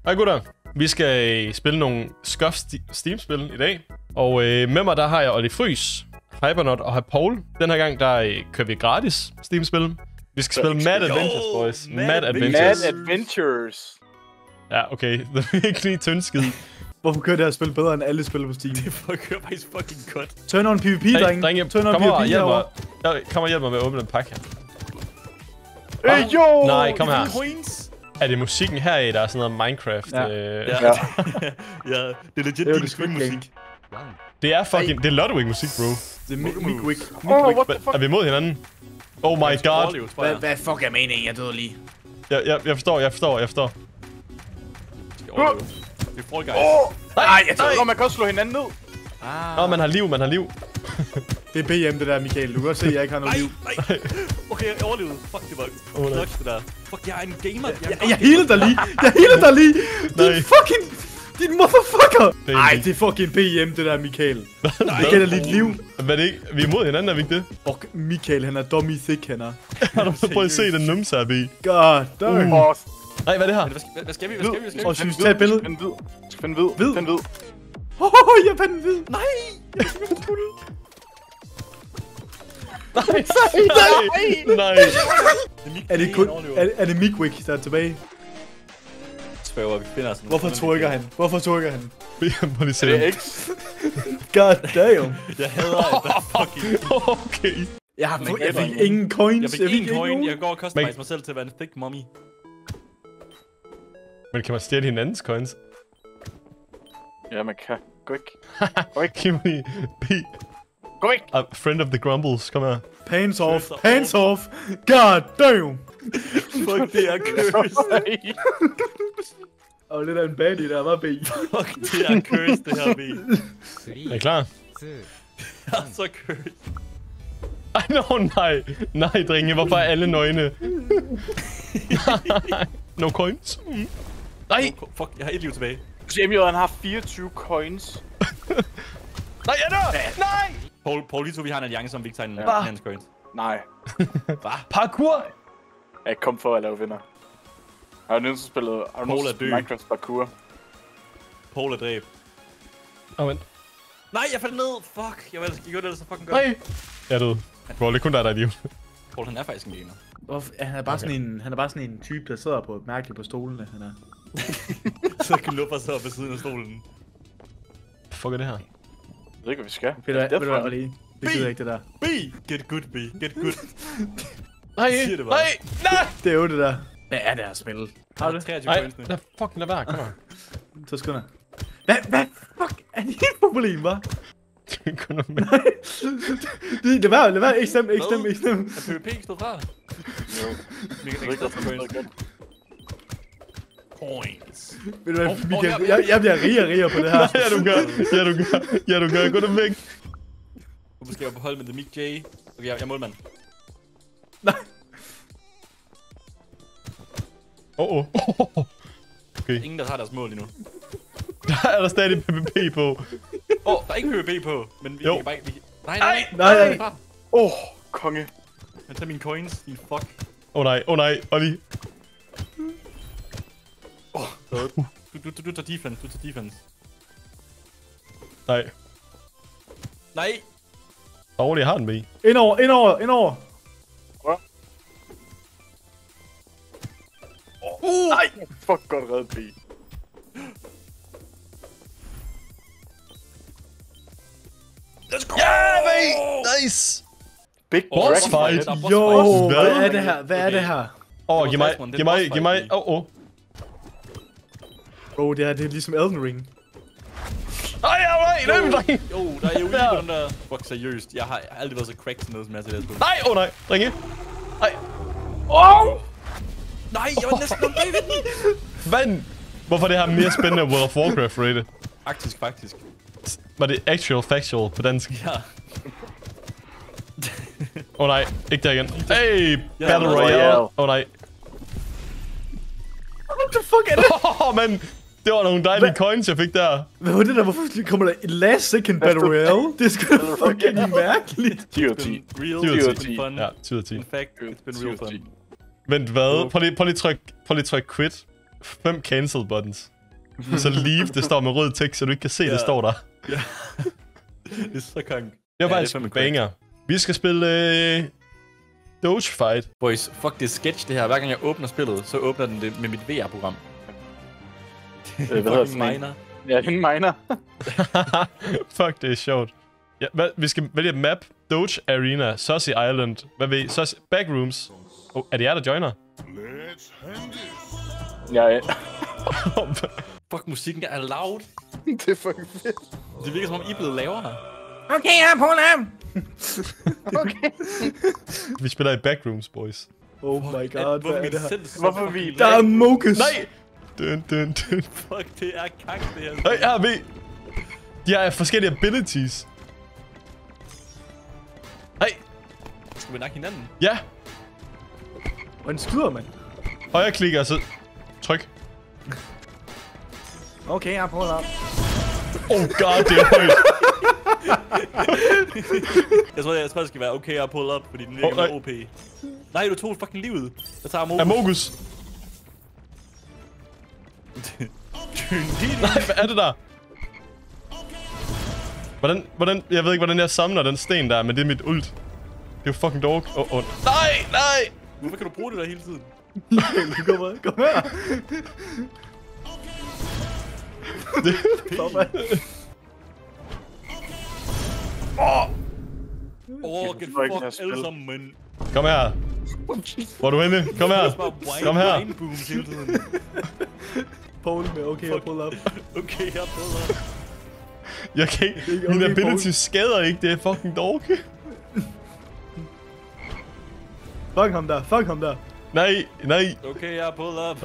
Hej gutter. Vi skal spille nogle Scuff Steam-spil i dag. Og med mig der har jeg Olli Frys, Hypernot og Paul. Den her gang der kører vi gratis Steam-spil. Vi skal spille Mad Adventures, boys. Mad Adventures. Ja, okay. Det er virkelig tyndskid. Hvorfor kører det her spil bedre end alle spil på Steam? Det kører faktisk fucking godt. Turn on PvP, dreng. Drenge, Turn on kom PvP og hjælp mig. herovre. Kom og hjælp mig med at åbne en pakke her. Jo! Nej, kom her. Coins. Er det musikken her i, der er sådan noget Minecraft? Ja. Ja, det er legit Det er jo din det Squid Game. musik. Det er fucking... Det er Ludwig-musik, bro. Det er Mick. What the fuck? Er vi imod hinanden? Oh my god. Hvad fuck er meningen? Jeg døde lige. Jeg forstår. Vi får guys. Nej, jeg tror, man kan også slå hinanden ned. Nå, man har liv. Det er BM, det der, Michael. Du kan godt se, at jeg ikke har noget liv. Nej. Okay, jeg overlevede. Fuck, det var clutch, det der. Fuck, jeg er en gamer. Jeg healede dig lige. Din fucking... Din motherfucker! Nej, det er fucking BM, det der, Michael. Jeg gælder lidt liv. Hvad er det ikke? Vi er imod hinanden, er vi ikke det? Og Michael, han er dummy thick, han er. Har du prøvet at se den numse her, B? God damn. Nej, hvad er det her? Hvad skal vi? Og synes, tag et billede. Find hvid. Jeg fandt en hvid. Nej! Er det Mick, der er tilbage? Spørger, vi finder sådan. Hvorfor trykker han? Må lige se. Det er X. God damn. Jeg hader, at der er fucking... Okay. Jeg fik ingen coins. Jeg fik ingen coin. Jeg går og customize mig selv til at være en thick mommy. Men kan man stjæle hinandens coins? Ja, man kan. Gå ikke. Giv mig B. Gå ikke. A friend of the Grumbles, kom her. Pants off. God damn. Fuck, det er cursed. Og det der en baddie, der var B. Fuck, det er cursed, det her, B. Er I klar? Jeg er så cursed. Ej, nej, drenge, hvorfor er alle nøgne? No coins. Nej! Fuck, jeg har et liv tilbage. Jamie, han har 24 coins. Nej, jeg dør! Nej! Paul, lige to, vi har en alliance, om vi ikke tager en hans coins. Nej. Parkour! Jeg kom for at lave vinder. Har du nogensinde spillet Minecraft parkour? Paul er dræb. Vent. Nej, jeg faldt ned! Fuck, jeg gjorde det så fucking godt. Nej! Jeg er død. Bro, det er kun der er liv. Paul, han er faktisk en gamer. Han er bare sådan en type, der sidder på mærkeligt på stolene, han er. Så knupper sig op ved siden af stolen. Fuck er det her? Jeg ved ikke, hvad vi skal. Ved du hvad, Olli? Det gider ikke, det der. B! Get good, B. Get good. Nej! Det er jo det der. Hvad er det her spil? Har du det? 23 Nej, coins nu. lad fucking lade være, kom her. Så skynder. Hvad fuck er det helt problem, hva'? Kun noget med. Lad være, ikke stemme. Er PvP ikke stået fra? Jo. Vi kan ikke stå for coins. Coins. Ved du hvad, Michael, jeg bliver rigere på det her. Ja, du gør. Gå nu væk. Nu skal jeg på hold med The Mick J. Okay, jeg er målmand. Nej. Okay. Ingen, der tager deres mål endnu. Der er der stadig PvP på. Der er ikke PvP på, men vi kan bare ikke... Nej. Konge. Han tager mine coins, din fuck. Nej, Olli. Du tager defense, Nej! Olli, jeg har den med. Indover. Nej. Fuck godt reddet, B. Let's go! Yeah, mate! Nice! Big Boss Dragon fight. Jo, Hvad? hvad er det her? Giv mig. Bro, det er ligesom Elden Ring. Nej, drenge! Jo, der er jo lige på den der... Fuck, seriøst. Jeg har aldrig været så cracked til noget, som jeg til det her spil. Nej, drenge. Nej. Nej, jeg var næsten om bagved den! Hvorfor er det her mere spændende end World of Warcraft rated? Faktisk. Var det actual factual på dansk? Ja. Nej, ikke der igen. Hey, Battle Royale. Nej. What the fuck er det? Men det var nogle dejlige coins, jeg fik der. Hvad var det der? Hvorfor kommer der en last second Battle Royale? Det er sgu da fucking mærkeligt. 10 ud af 10. Real fun. Ja, 10 ud af 10. In fact, it's been real fun. Vent, hvad? Prøv lige tryk quit. 5 cancel buttons. Så leave, det står med rød tekst, så du ikke kan se, det står der. Ja. Det er så kong. Det var faktisk en banger. Vi skal spille Doge Fight. Boys, fuck det sketch det her. Hver gang jeg åbner spillet, så åbner den det med mit VR-program. Hvad hedder sådan en? Ja, en miner. Fuck, det er sjovt. Ja, vi skal vælge map, Doge Arena, Saucy Island. Hvad ved I? Backrooms. Oh, er det jer, der joiner? Ja. Fuck, musikken er loud. Det er fucking fedt. Det virker som om I er blevet lavere. Okay, jeg er på ham! Okay. Vi spiller i Backrooms, boys. Oh my god, hvad er det her? Hvorfor vi... Der er Mokus! Nej! Dun. Fuck, det er kak, det her. Hey, jeg ved. De har forskellige abilities. Hey! Skal vi nakke hinanden? Ja! Hvordan skyder man? Højre klik og så tryk. Okay, jeg prøver op. Oh god, det er højt. Jeg tror, det skal være okay at pull up, fordi den virker med OP. Nej, du tog fucking livet. Jeg tager Amogus. Amogus. Nej, hvad er det der? Hvordan, jeg ved ikke, hvordan jeg samler den sten der, men det er mit ult. Det er jo fucking dog. Nej! Hvorfor kan du bruge det der hele tiden? Kom her! Get fucked alle sammen, men... Kom her. Hvor er du henne? Kom her. Kom her. Paul med okay, jeg pull up. Okay, jeg pull up. Jeg kan ikke. Min ability skader ikke, det er fucking dog. Fuck ham der. Nej. Okay, jeg pull up.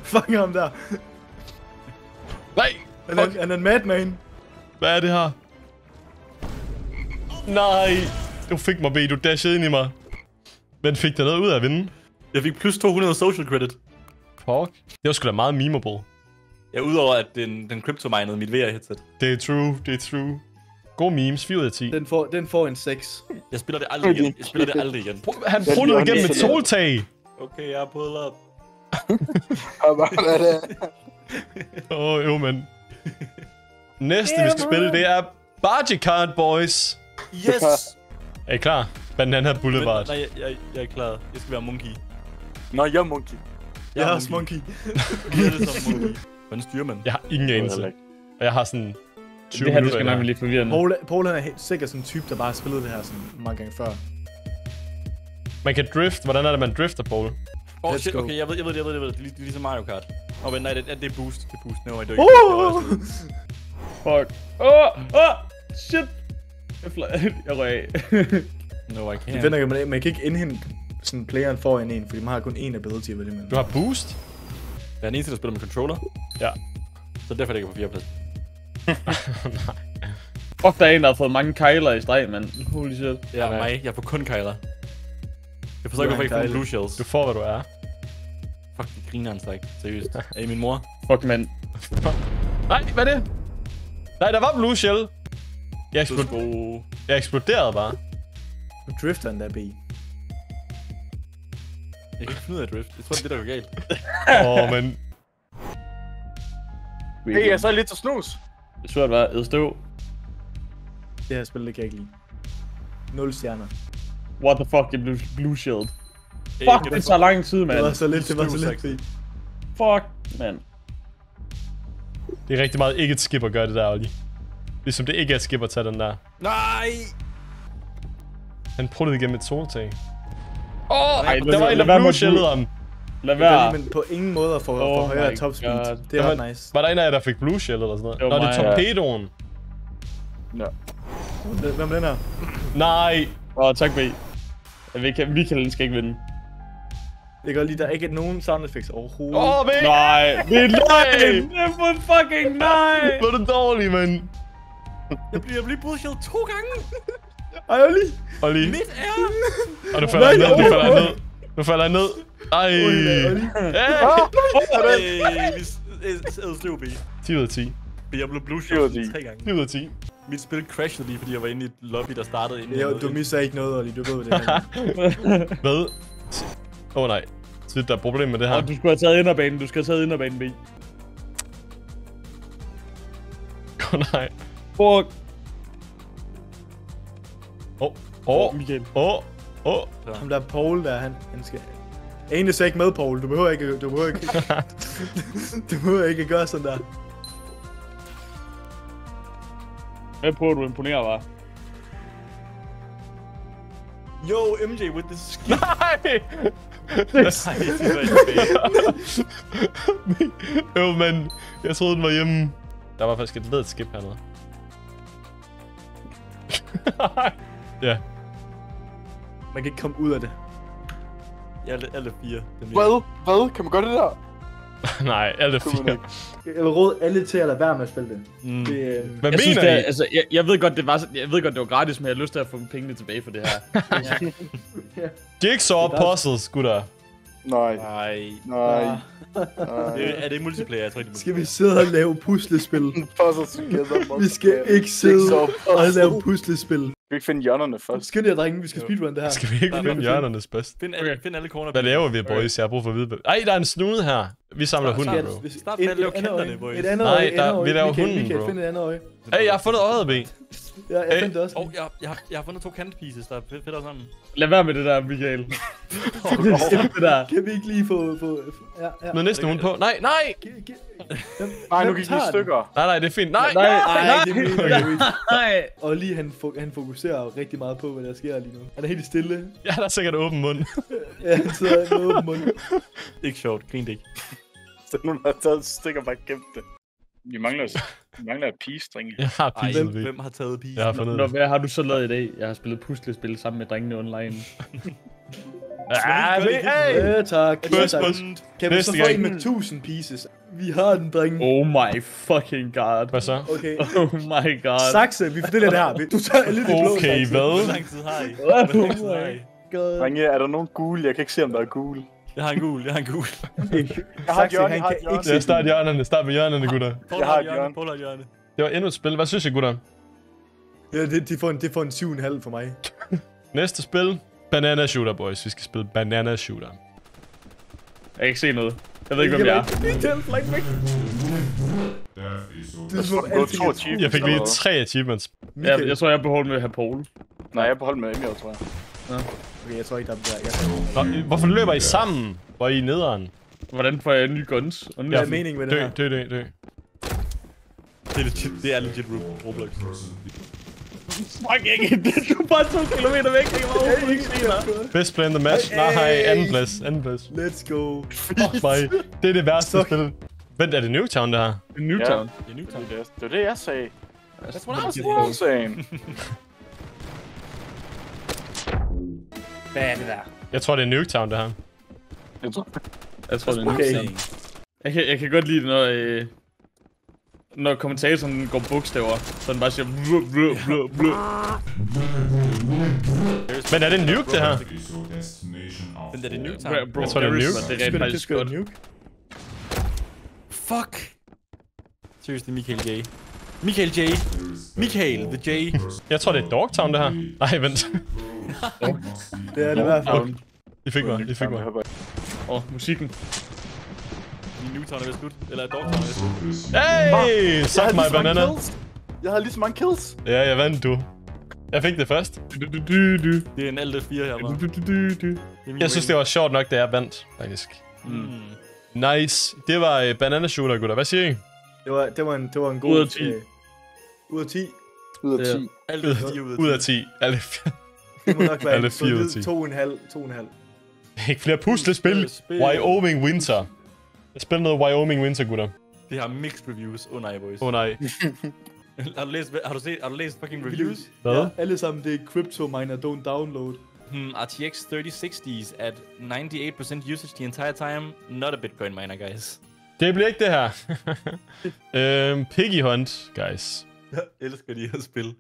Fuck ham der. Nej. Han er en madman. Hvad er det her? Nej. Du fik mig, B. Du dashede ind i mig. Men fik der noget ud af at vinde? Jeg fik plus 200 social credit. Fuck. Det var sgu da meget memeable. Ja, udover at den cryptominede mit VR-headset. Det er true. God memes, 4 ud af 10. Den får en 6. Jeg spiller det aldrig igen. Han pruttede igennem et soltag. Okay, jeg pull up. Hvad er det? Jo, men. Næste, vi skal spille, det er Bargy Kart, boys. Yes! Er I klar? Banana Boulevard. Nej, jeg er klar. Jeg skal være monkey. Nå, jeg er monkey. Jeg er også monkey. Jeg er det som monkey. Hvordan styrer man? Jeg har ingen anelse. Og jeg har sådan 20 det her, minutter. Det skal nok blive forvirrende. Paul han er helt sikkert sådan en type, der bare har spillet det her sådan mange gange før. Man kan drift. Hvordan er det, man drifter, Paul? Oh shit, okay, jeg ved det. Ligesom Mario Kart. Nej, det er boost. Det er boost. No, I don't. Fuck. Shit. Jeg røg af. No, I can't. Det finder jeg, man kan ikke indhente sådan playeren foran en, fordi man har kun én ability at vælge med. Du har boost? Jeg er den eneste, der spiller med controller. Ja. Så derfor er det ikke på 4. plads. Nej. Fuck, der er en, der har fået mange kejler i streg, mand. Holy shit. Ja, mig. Jeg får kun kejler. Jeg forstår ikke, hvorfor jeg ikke får blue shells. Du får, hvad du er. Fuck, det griner han ikke. Seriøst. Er I min mor? Fuck, mand. Nej, hvad er det? Nej, der var blue shell. Jeg eksploderede bare. Du drifter den der B. Jeg kan ikke finde ud af drift. Jeg tror, det er det, der går galt. Men... Hey, jeg så lidt til snus. Det tror jeg var edstøv. Det her spil, det kan jeg ikke lide. 0 stjerner. What the fuck, jeg blev blue shield. Fuck, det tager lang tid, mand. Det var så lidt, Fuck, mand. Det er rigtig meget ikke et skip at gøre det der, Olli. Ligesom det ikke er et skip at tage den der. Nej! Han pruttede igennem et soltag. Ej, der var en, der blue shellede ham. Lad være. Men på ingen måde at få højere top speed. Det er ret nice. Var der en af jer, der fik blue shell eller sådan noget? Nå, det er torpedoen. Ja. Hvem er den her? Nej. Tak, B. Michael skal ikke vinde. Jeg kan lige, der er ikke nogen sound effects overhovedet. B! Nej, det er løgn! Det er for fucking nej! Hvor er du dårlig, mand. Jeg bliver blue shield 2 gange! Ej, Olli. Midt er! Og du falder ned, Nu falder han ned. Ej. Edstøv B. 10 ud af 10. Jeg blev blue shield 3 gange. 10 ud af 10. Mit spil crashede lige, fordi jeg var inde i et lobby, der startede inden. Du misser ikke noget, Olli. Du ved det. Hvad? Nej. Så der er problem med det her. Og du skulle have taget inderbanen, B. Nej. Fuck. Michael. Ham der Paul der, han skal... Ane er ikke med, Paul. Du behøver ikke... Du behøver ikke gøre sådan der. Hvad prøver du at imponere, var? Yo, MJ with the skip. Nej! Men jeg troede, den var hjemme. Der var faktisk et ledet skip hernede. Ja. Man kan ikke komme ud af det. Alle 4. Hvad? Kan man gøre det der? Nej, alle 4. Jeg vil råde alle til at lade være med at spille det. Hvad Jeg synes, mener I? altså, jeg ved godt, det var gratis, men jeg har lyst til at få pengene tilbage for det her. Jigsaw puzzles, gutter. Nej. Er det multiplayer? Jeg tror ikke, det er Skal vi sidde og lave puslespil? Puzzles together. Vi skal ikke sidde og lave puslespil. Skal vi ikke finde hjørnerne først? Skynd jer, drenge. Vi skal speedrun det her. Skal vi ikke finde hjørnernes bedst? Find alle corner. Hvad laver vi, boys? Jeg har brug for at vide. Ej, der er en snude her. Vi samler hunden, bro. Start med at lave kanterne, boys. Et andet øje. vi laver hunden, Michael, bro. find et andet øje. Hey, jeg har fundet øjet, B. Ja, jeg fandt det også. Jeg har fundet 2 kantpieces, der er fedt sammen. Lad være med det der, Michael. Det der. Kan vi ikke lige få... Ja. Med næste hund på. Nej! Nej, nu gik de i stykker. Nej, det er fint. Nej! Nej. Og lige han fokuserer rigtig meget på, hvad der sker lige nu. Han er helt stille. Ja, der er sikkert åben mund. Ja, han sidder med åben mund. Ikke sjovt, grint ikke. Så nogen har taget stykker og bare gemt det. Vi mangler et pigestring. Jeg har pigget, B. Hvem har taget pige? Jeg har fundet Nå, hvad har du så lavet i dag? Jeg har spillet puslespil sammen med drengene online. Ja, tak. Kan vi så få en med gang. 1000 pieces? Vi har den, drenge. Oh my fucking god. Hvad så? Okay. Oh my god. Saxe, vi fordeler det her. Du tager alle de blå. Okay, Hvor hvad? lang tid har I? Oh my God. Drenge, er der nogen gule? Jeg kan ikke se, om der er gule. Jeg har en gul. Jeg har et Saxe, hjørne, han jeg har kan et hjørne. ikke Ja, se start hjørnerne. Start med hjørnerne, gutter. Jeg har et hjørne. Paul har et hjørne. Det var endnu et spil. Hvad synes I, gutter? Ja, det får en 7,5 for mig. Næste spil. Banana Shooter, boys. Vi skal spille Banana Shooter. Jeg kan ikke se noget. Jeg ved ikke, hvem jeg er. Det er som om Du har alting 2 er- achievements. Jeg fik lige eller 3 achievements. Jeg tror, jeg er på hold med herr Paul. hvad? Nej, jeg er på hold med Emil, tror jeg. Okay, jeg tror ikke, der er... Nå, hvorfor løber I sammen? Hvor er I nederen? Hvordan får jeg nye guns? Og nye Hvad er meningen med det her? Dø. Det er legit Roblox. Fuck ikke, du er bare 2 kilometer væk. Jeg kan bare ikke se dig. Best play in the match. Nej, anden plads. Let's go. Fuck mig. Det er det værste spil. Vent, er det Newtown, det her? Newtown. Det er Newtown. Det er det, jeg sagde. That's what I What I'm saying. Hvad er det der? Jeg tror, det er Newtown, det her. Jeg tror, Jeg tror, det er Okay. Newtown. Jeg kan godt lide det, når kommentatoren går bogstaver, så den bare siger blu. Men er det en nuke, det her? Men er det Newtown? Bro, Jeg tror, det er Garrus, nuke. Det er rent faktisk godt. Fuck! Seriously, Michael J. Michael J. Michael the J. Jeg tror, det er Dogtown, det her. Nej, vent. Det er det i hvert fald. I fik mig. Musikken. Newtown er ved slut. Eller Dogtown er ved slut. Hey! Suck my banana. Jeg har lige så mange kills. Ja, jeg vandt, du. Jeg fik det først. Det er en alt 4 her, var. Jeg synes, det var sjovt nok, da jeg vandt, faktisk. Nice. Det var Banana Shooter, gutter. Hvad siger I? Det var en god... Ud af 10. Ud af 10. Ud af 10. Alt 4 ud af 10. Ud af 10. Alle Det må nok være Alle en 4 ud af 10. solid 2,5. Ikke flere puslespil. Wyoming Winter. Jeg spiller noget Wyoming Winter, gutter. Det har mixed reviews. Nej, boys. Nej. Har du læst fucking reviews? Hvad? Ja, alle sammen, det er Crypto Miner, don't download. RTX 3060s at 98% usage the entire time. Not a Bitcoin miner, guys. Det bliver ikke det her. Piggy Hunt, guys. Jeg elsker de her spil.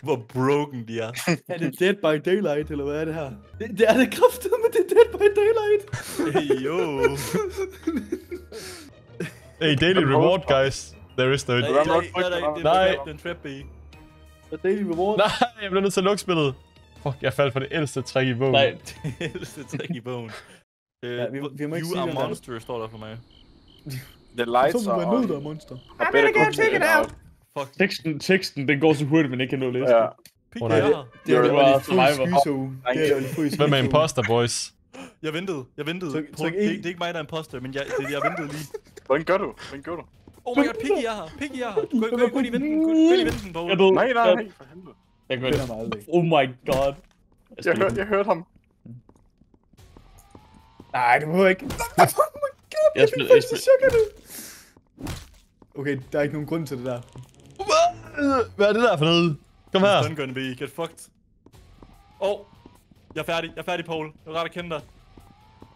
Hvor broken de er. Er det Dead by Daylight, eller hvad er det her? Det er det kraftedeme, men det er Dead by Daylight. Hey, yo. Hey, daily reward, guys. There is no... Nej, Nej. den trap B. Og Daily Reward. Nej, jeg bliver nødt til at lukke spillet. Fuck, jeg faldt for det ældste trick i bogen. Nej. Det ældste trick i bogen. Ja, vi må ikke sige You den are der. monster, står der for mig. The lights Så are må være on. nødt, der er monster. I better go check it out. Fuck. Teksten, den går så hurtigt, men ikke kan nå at læse Ja. det. Pik, nej. jeg har. Det er Du jo er Olli Frys survivor. skyzone. Det er Olli Frys Hvem er skyzone. imposter, boys? Jeg ventede. Tryk Det er ikke mig, der er imposter, men jeg ventede lige. Hvordan gør du? Oh my god, Piggy er her. Piggy er her. Gå ind i venten. Gå ind i venten, Paul. Jeg ved, Nej, for helvede. jeg gør Det er det. mig aldrig. Oh my god. Jeg hørte ham. Nej, det må ikke. Oh my god, Jeg jeg spiller- kan jeg faktisk chokke det. Okay, der er ikke nogen grund til det der. Hvad er det der for noget? Kom her. Stun gun, B. Get fucked. Jeg er færdig, Paul. Jeg vil ret at kende dig.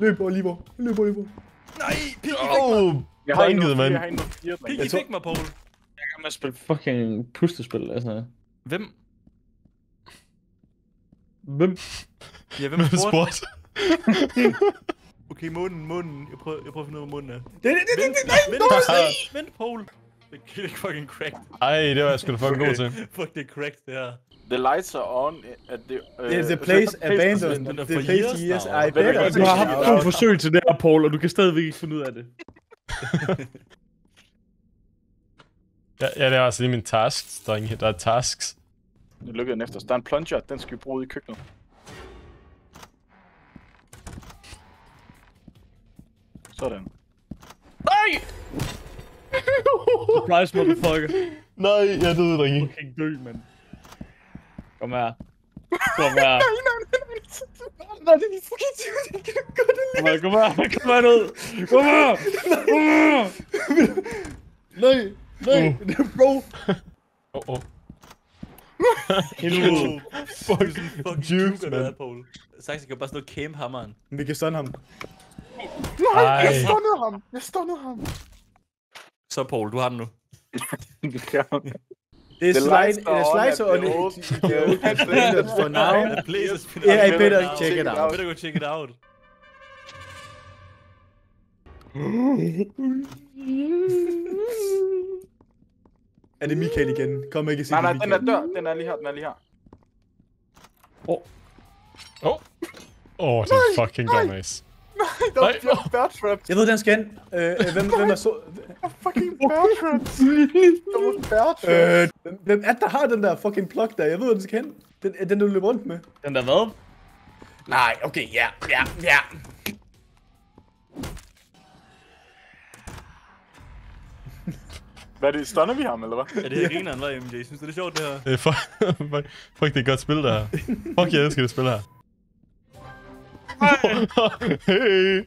Løb, Oliver. Løb, Oliver. Nej, Piggy fik mig. Jeg har banket, mand. Jeg har endnu 4, mand. Piggy fik mig, Paul. Jeg kan med spille fucking puslespil, altså. Hvem? Hvem? Ja, hvem Hvem spurgte? spurgte? Okay, månen. Jeg prøver at finde ud af, hvor månen er. Det, Vent, Paul. Det er ikke fucking cracked. Ej, det var jeg sgu da fucking god til. Fuck, det er cracked, det her. The lights are on at the... the place abandoned. Den er The for place years years. now. I better. Du har haft 2 forsøg til det her, Paul, og du kan stadigvæk ikke finde ud af det. Ja, det er altså lige min task, drenge. Der er tasks. Nu lukker den efter. Der er en plunger, den skal vi bruge i køkkenet. Sådan. Nej! Surprise, motherfucker. Nej, jeg døde, drenge. Fucking dø, mand. Kom her. Kom her. Nej, det er fucking sygt. Kom her, kom her. Kom her ned. Kom her. Kom her. Nej, nej, bro. Helvede. Fucking Juice, juke, man. det er, Paul. Saxi kan bare stå og camp hammeren. Vi kan stun ham. Ej. Jeg stunnede ham. Så, Paul, du har den nu. Det er lights slide, are on slides at on the old- it for now. The place is finished. Yeah, I better check it out. Better go check it out. Er det Michael igen? Kom ikke og sige Nej, det, den er Michael. dør. Den er lige her. Det er fucking dumbass. Nej. Bear traps. Jeg ved, den skal ind. Hvem er så... Fucking bear traps. Bear traps. Hvem er det, der har den der fucking plug der? Jeg ved, hvor den skal hen. Den du løber rundt med. Den der hvad? Nej, okay, ja. Hvad er det? Stunner vi ham, eller hvad? Er det her grineren, hvad, MJ? Synes du, det er sjovt, det her? Det er fuck, det er et godt spil, det her. Fuck, jeg elsker det spil her. Hey.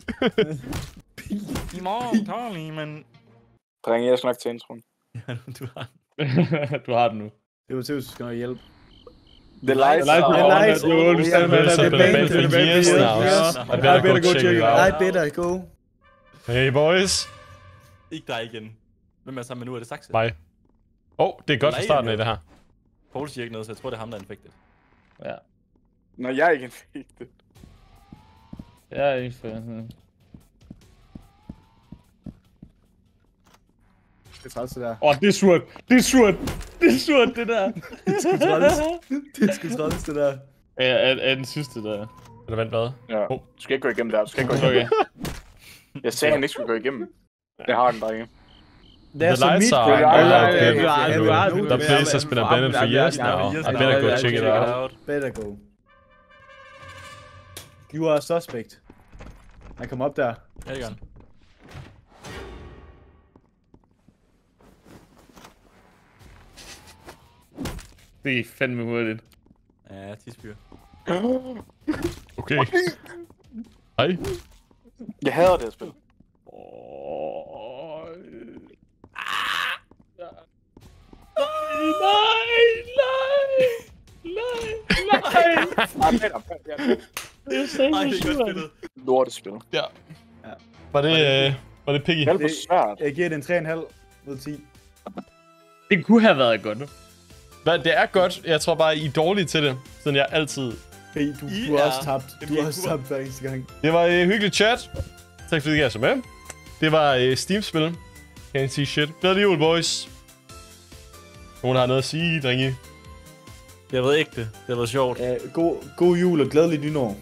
I morgen, Tommy, men... Drenge, jeg skal nok til introen. Du har Du har den nu. Det var til, at du skal nok hjælpe. The lights are The on. lights. You understand Well, it's that? been abandoned for years now. I better go check it out. I better go. Hey, boys. Ikke dig igen. Hvem er sammen med nu? Er det Saxe? Mig. Det er godt fra starten af det her. Paul siger ikke noget, så jeg tror, det er ham, der er infected. Ja. Nå, jeg er ikke infected. Jeg er ikke for... Det er træls, det der. Det er surt. Det er surt. Det er surt, det der. Det er sgu træls. Det er sgu træls, det der. Er den sidste der. Eller vent, hvad? Ja, du skal ikke gå igennem der. Du skal ikke gå igennem. Okay. Jeg sagde, at han ikke skulle gå igennem. Jeg har den, drenge. There's some lights meat are going on. on. The place has been abandoned for years now. I better go check it out. Better go. You are a suspect. Han kom op der. Ja, det gør han. Det er fandme hurtigt. Ja, tidsfyr. Okay. Hej. Jeg hader det her spil. Ej, det er godt spillet. Lortespil. Ja. Var det Piggy? Det er for svært. Jeg giver det en 3,5 ud af 10. Det kunne have været godt. Hvad, det er godt. Jeg tror bare, I er dårlige til det. Siden jeg altid... Hey, du I har er- også tabt. Du har også tabt hver eneste gang. Det var hyggeligt chat. Tak fordi I er så med. Det var Steam-spil. Can't see shit. Glædelig jul, boys. Nogen har noget at sige, drenge. Det har været ægte. Det har været sjovt. God jul og glædelig nytår.